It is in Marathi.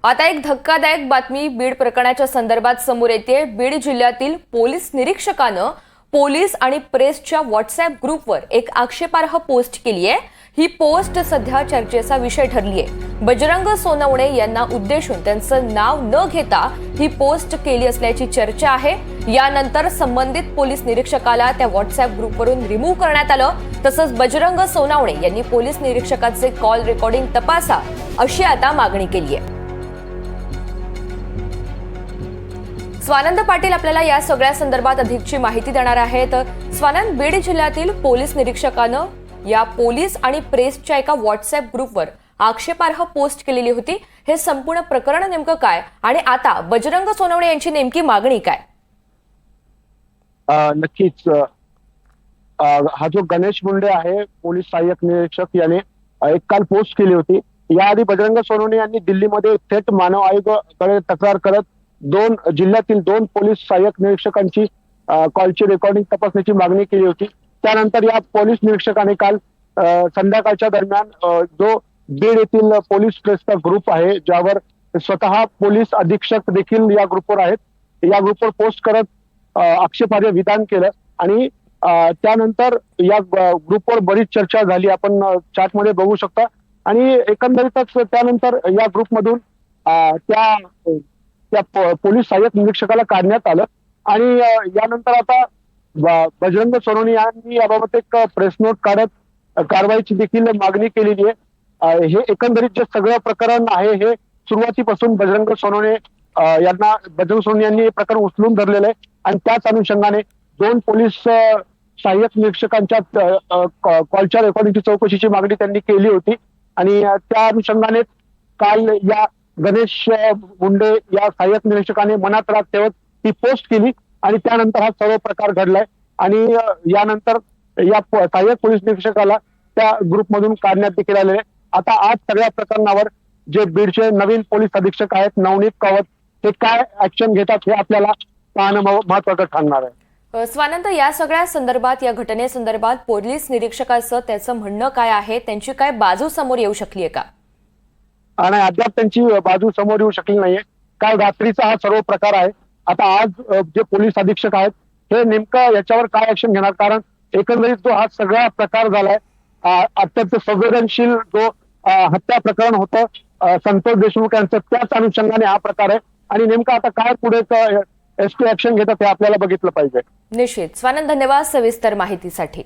आता एक धक्कादायक बातमी बीड प्रकरणाच्या संदर्भात समोर येते। बीड जिल्ह्यातील पोलीस निरीक्षकानं पोलीस आणि प्रेसच्या व्हॉट्सअप ग्रुपवर एक आक्षेपार्ह पोस्ट केली आहे। ही पोस्ट सध्या चर्चेचा विषय ठरली आहे। बजरंग सोनवणे यांना उद्देशून त्यांचं नाव न घेता ही पोस्ट केली असल्याची चर्चा आहे। यानंतर संबंधित पोलीस निरीक्षकाला त्या व्हॉट्सअप ग्रुपवरून रिमूव्ह करण्यात आलं। तसंच बजरंग सोनवणे यांनी पोलीस निरीक्षकाचे कॉल रेकॉर्डिंग तपासा अशी आता मागणी केली आहे। स्वानंद पाटील आपल्याला या सगळ्या संदर्भात अधिकची माहिती देणार आहेत। स्वानंद, बीड जिल्ह्यातील पोलीस निरीक्षकानं या पोलीस आणि प्रेसच्या एका व्हॉट्सअप ग्रुपवर आक्षेपार्ह पोस्ट केलेली होती। हे संपूर्ण प्रकरण नेमकं काय आणि आता बजरंग सोनवणे यांची नेमकी मागणी काय? नक्कीच हा जो गणेश मुंडे आहे पोलीस सहाय्यक निरीक्षक याने एक काल पोस्ट केली होती। याआधी बजरंग सोनवणे यांनी दिल्लीमध्ये थेट मानव आयोगाकडे तक्रार करत जिल्ह्यातील दोन पोलीस सहाय्यक निरीक्षकांची कॉलची रेकॉर्डिंग तपासण्याची मागणी केली होती। त्यानंतर या पोलीस निरीक्षकाने काल संध्याकाळच्या दरम्यान जो बीड येथील पोलीस प्रेसचा ग्रुप आहे, ज्यावर स्वतः पोलीस अधीक्षक देखील या ग्रुपवर आहेत, या ग्रुपवर पोस्ट करत आक्षेपार्ह विधान केलं आणि त्यानंतर या ग्रुपवर बरीच चर्चा झाली, आपण चॅटमध्ये बघू शकता। आणि एकंदरीतच त्यानंतर या ग्रुपमधून त्या पोलीस सहाय्यक निरीक्षकाला काढण्यात आलं आणि यानंतर आता बजरंग सोनवणे यांनी याबाबत एक प्रेस नोट काढत कारवाईची देखील मागणी केलेली आहे। हे एकंदरीत जे सगळं प्रकरण आहे हे सुरुवातीपासून बजरंग सोनवणे यांनी हे प्रकरण उचलून धरलेलं आहे आणि त्याच अनुषंगाने दोन पोलीस सहाय्यक निरीक्षकांच्या कॉलच्या रेकॉर्डिंगची चौकशीची मागणी त्यांनी केली होती आणि त्या अनुषंगाने काल या गणेश मुंडे या सहाय्यक निरीक्षकाने मनात राग ठेवत ही पोस्ट केली आणि त्यानंतर हा सर्व प्रकार घडलाय आणि यानंतर या सहाय्यक पोलीस निरीक्षकाला त्या ग्रुपमधून काढण्यात देखील आलेले। आता आज सगळ्या प्रकरणावर जे बीडचे नवीन पोलीस अधीक्षक आहेत नवनीत कावत, ते काय ऍक्शन घेतात हे आपल्याला पाहणं महत्वाचं ठरणार आहे। स्वानंद, या सगळ्या संदर्भात, या घटनेसंदर्भात पोलीस निरीक्षकाचं त्याचं म्हणणं काय आहे? त्यांची काय बाजू समोर येऊ शकली आहे का? आणि अद्याप त्यांची बाजू समोर येऊ शकली नाहीये। काल रात्रीचा हा सर्व प्रकार आहे। आता आज जे पोलीस अधीक्षक आहेत हे नेमकं याच्यावर काय ऍक्शन घेणार, कारण एकंदरीत जो हा सगळा प्रकार झालाय अत्यंत संवेदनशील जो हत्या प्रकरण होतं संतोष देशमुख यांचं, त्याच अनुषंगाने हा प्रकार आहे आणि नेमकं आता काय पुढे एसटी ऍक्शन घेतात हे आपल्याला बघितलं पाहिजे। निश्चित स्वानंद, धन्यवाद सविस्तर माहितीसाठी।